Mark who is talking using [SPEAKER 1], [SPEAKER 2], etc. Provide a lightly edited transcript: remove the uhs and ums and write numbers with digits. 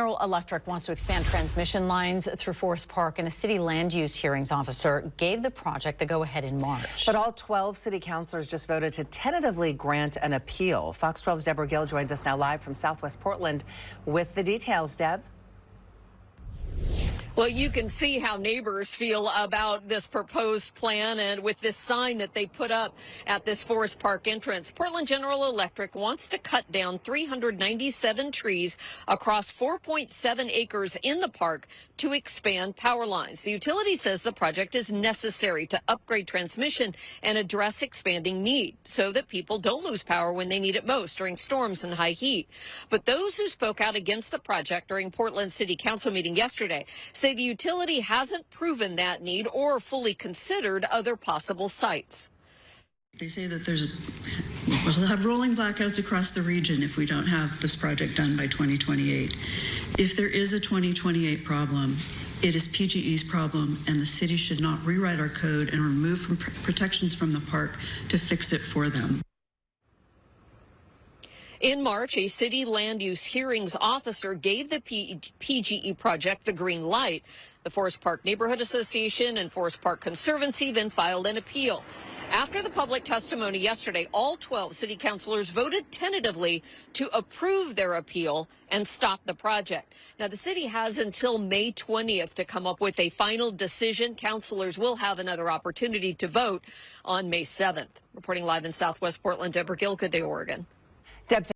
[SPEAKER 1] General Electric wants to expand transmission lines through Forest Park, and a city land use hearings officer gave the project the go-ahead in March.
[SPEAKER 2] But all 12 city councilors just voted to tentatively grant an appeal. Fox 12's Deborah Gill joins us now live from Southwest Portland with the details. Deb?
[SPEAKER 3] Well, you can see how neighbors feel about this proposed plan and with this sign that they put up at this Forest Park entrance. Portland General Electric wants to cut down 397 trees across 4.7 acres in the park to expand power lines. The utility says the project is necessary to upgrade transmission and address expanding need so that people don't lose power when they need it most during storms and high heat. But those who spoke out against the project during Portland City Council meeting yesterday say the utility hasn't proven that need or fully considered other possible sites.
[SPEAKER 4] They say that we'll have rolling blackouts across the region if we don't have this project done by 2028. If there is a 2028 problem, it is PGE's problem, and the city should not rewrite our code and remove protections from the park to fix it for them.
[SPEAKER 3] In March, a city land use hearings officer gave the PGE project the green light. The Forest Park Neighborhood Association and Forest Park Conservancy then filed an appeal. After the public testimony yesterday, all 12 city councilors voted tentatively to approve their appeal and stop the project. Now, the city has until May 20th to come up with a final decision. Councilors will have another opportunity to vote on May 7th. Reporting live in Southwest Portland, Deborah Gill, Oregon.
[SPEAKER 2] Deb,